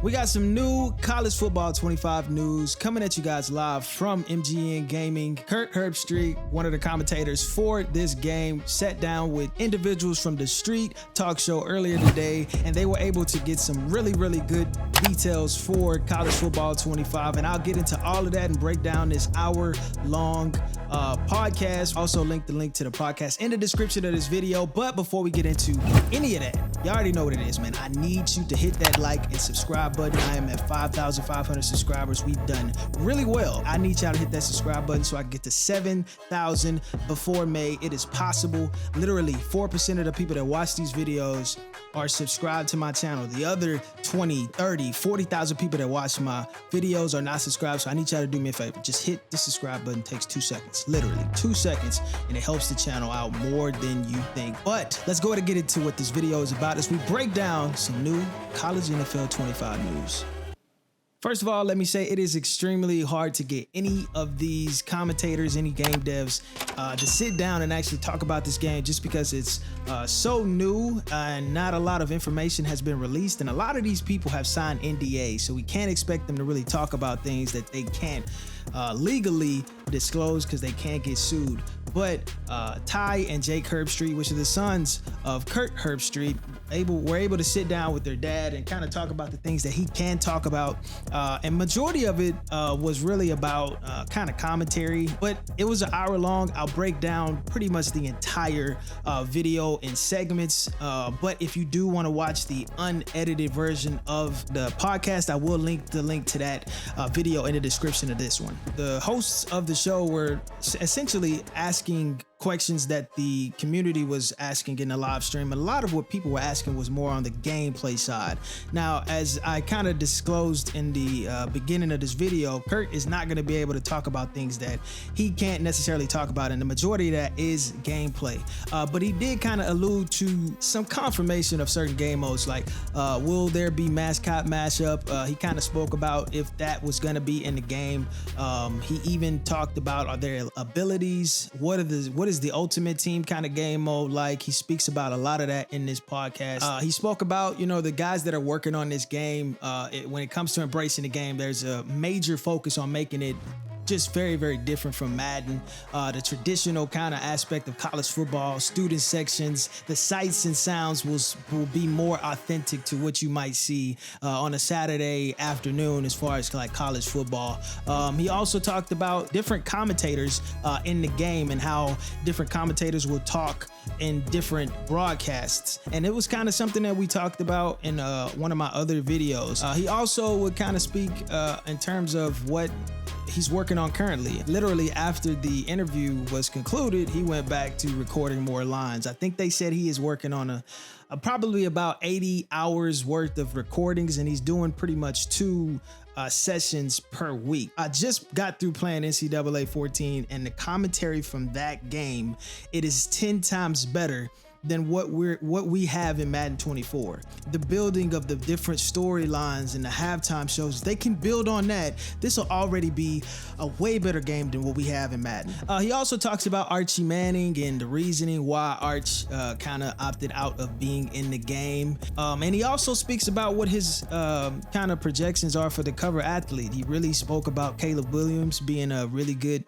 We got some new college football 25 news coming at you guys live from MGN Gaming. Kirk Herbstreit, one of the commentators for this game, sat down with individuals from the Streit Talk Show earlier today, and they were able to get some really good details for college football 25. And I'll get into all of that and break down this hour-long podcast. Also link the link to the podcast in the description of this video. But before we get into any of that, y'all already know what it is, man. I need you to hit that like and subscribe button. I am at 5,500 subscribers. We've done really well. I need y'all to hit that subscribe button so I can get to 7,000 before May. It is possible. Literally 4% of the people that watch these videos are subscribed to my channel. The other 20, 30, 40,000 people that watch my videos are not subscribed. So I need y'all to do me a favor. Just hit the subscribe button. It takes 2 seconds, literally 2 seconds, and it helps the channel out more than you think. But let's go ahead and get into what this video is about as we break down some new college NFL 25 news. First of all, let me say it is extremely hard to get any of these commentators, any game devs, to sit down and actually talk about this game just because it's so new and not a lot of information has been released. And a lot of these people have signed NDAs, so we can't expect them to really talk about things that they can't legally disclose because they can't get sued. But Ty and Jake Herbstreit, which are the sons of Kirk Herbstreit, were able to sit down with their dad and kind of talk about the things that he can talk about. And majority of it was really about kind of commentary, but it was an hour long. I'll break down pretty much the entire video in segments. But if you do want to watch the unedited version of the podcast, I will link the link to that video in the description of this one. The hosts of the show were essentially asking questions that the community was asking in the live stream. A lot of what people were asking was more on the gameplay side. Now, as I kind of disclosed in the beginning of this video, Kirk is not going to be able to talk about things that he can't necessarily talk about, and the majority of that is gameplay. But he did kind of allude to some confirmation of certain game modes, like will there be Mascot mashup? He kind of spoke about if that was going to be in the game. He even talked about, are there abilities? What is the ultimate team kind of game mode like? He speaks about a lot of that in this podcast. He spoke about, the guys that are working on this game. When it comes to embracing the game, there's a major focus on making it just very different from Madden. The traditional kind of aspect of college football, student sections, the sights and sounds will be more authentic to what you might see on a Saturday afternoon as far as like college football. He also talked about different commentators in the game and how different commentators will talk in different broadcasts. And it was kind of something that we talked about in one of my other videos. He also would kind of speak in terms of what he's working on currently. Literally after the interview was concluded, he went back to recording more lines. I think they said he is working on a probably about 80 hours worth of recordings, and he's doing pretty much 2 sessions per week. I just got through playing NCAA 14, and the commentary from that game, it is 10 times better than what we have in Madden 24. The building of the different storylines and the halftime shows, they can build on that. This will already be a way better game than what we have in Madden. He also talks about Archie Manning and the reasoning why Arch kind of opted out of being in the game. And he also speaks about what his kind of projections are for the cover athlete. He really spoke about Caleb Williams being a really good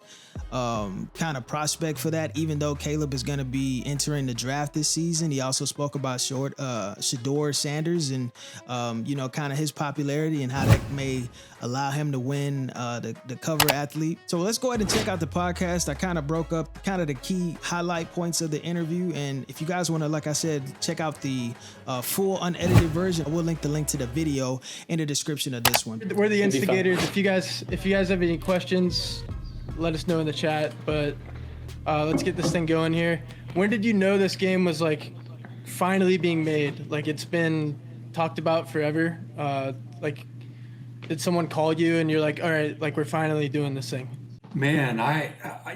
kind of prospect for that, even though Caleb is going to be entering the draft this season. He also spoke about Shedeur Sanders and kind of his popularity and how that may allow him to win the cover athlete. So let's go ahead and check out the podcast. I kind of broke up kind of the key highlight points of the interview, and if you guys want to, like I said, check out the full unedited version, I will link the link to the video in the description of this one. We're the instigators. If you guys have any questions, let us know in the chat. But let's get this thing going here. When did you know this game was like finally being made? Like, it's been talked about forever. Like, did someone call you and you're like, all right, like, we're finally doing this thing? Man,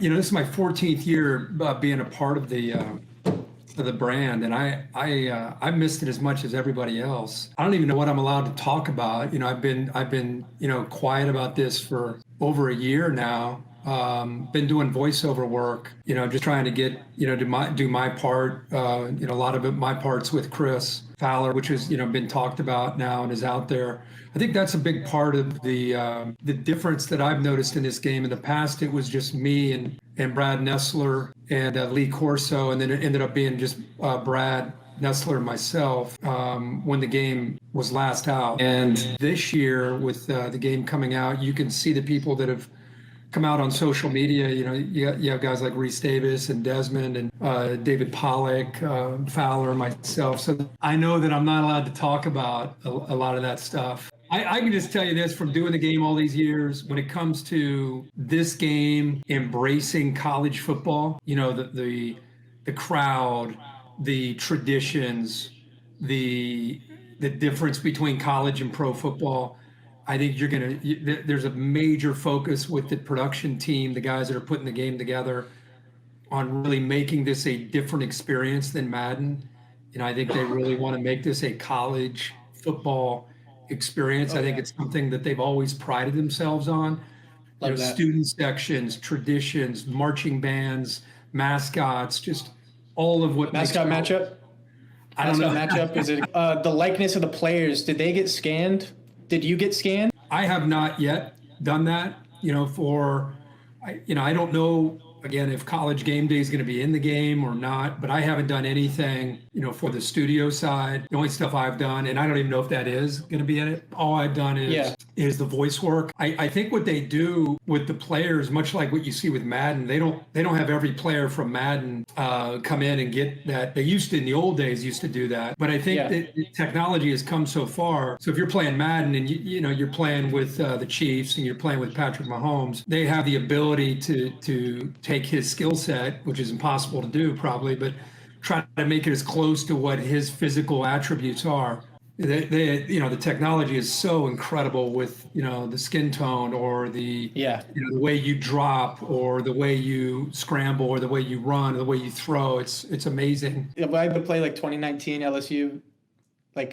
this is my 14th year being a part of the brand, and I missed it as much as everybody else. I don't even know what I'm allowed to talk about. I've been quiet about this for over a year now. Been doing voiceover work, just trying to get, do my part. A lot of it, my parts with Chris Fowler, which has, been talked about now and is out there. I think that's a big part of the difference that I've noticed in this game. In the past, it was just me and Brad Nessler and Lee Corso, and then it ended up being just Brad Nessler and myself when the game was last out. And this year, with the game coming out, you can see the people that have come out on social media. You have guys like Reese Davis and Desmond and David Pollock, Fowler, myself. So I know that I'm not allowed to talk about a lot of that stuff. I can just tell you this from doing the game all these years, when it comes to this game embracing college football, the crowd, the traditions, the difference between college and pro football. I think there's a major focus with the production team, the guys that are putting the game together, on really making this a different experience than Madden. I think they really want to make this a college football experience. I think it's something that they've always prided themselves on. Student sections, traditions, marching bands, mascots, just all of what mascot matchup. I don't know. Matchup is it the likeness of the players? Did they get scanned? Did you get scanned? I have not yet done that. I don't know, again, if College Game Day is going to be in the game or not, but I haven't done anything, for the studio side. The only stuff I've done, and I don't even know if that is going to be in it. All I've done is the voice work. I think what they do with the players, much like what you see with Madden, they don't have every player from Madden come in and get that. They used to, in the old days, used to do that. But I think that technology has come so far. So if you're playing Madden and you're playing with the Chiefs and you're playing with Patrick Mahomes, they have the ability to take his skill set, which is impossible to do probably, but try to make it as close to what his physical attributes are. The technology is so incredible with, the skin tone or the way you drop or the way you scramble or the way you run or the way you throw. It's amazing. If I would play like 2019 LSU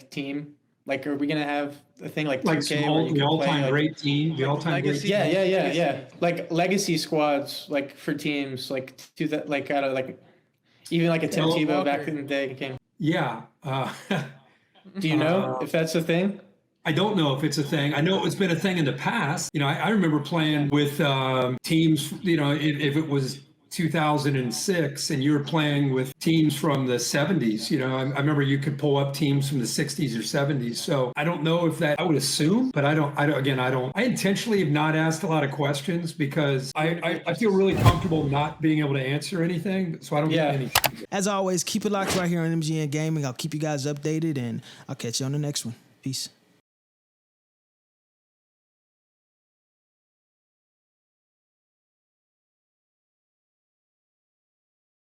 team, are we gonna have a thing like 2K the all-time great team, the all-time great team? Yeah. Like legacy squads, for teams, even like a Tim Tebow back in the day came. Yeah. Do you know if that's a thing? I don't know if it's a thing. I know it's been a thing in the past. I remember playing with teams, if it was 2006 and you were playing with teams from the 70s, I remember you could pull up teams from the 60s or 70s. So I don't know if that, I would assume, but I intentionally have not asked a lot of questions because I feel really comfortable not being able to answer anything. So I don't get any. As always, keep it locked right here on MGN Gaming. I'll keep you guys updated and I'll catch you on the next one. Peace.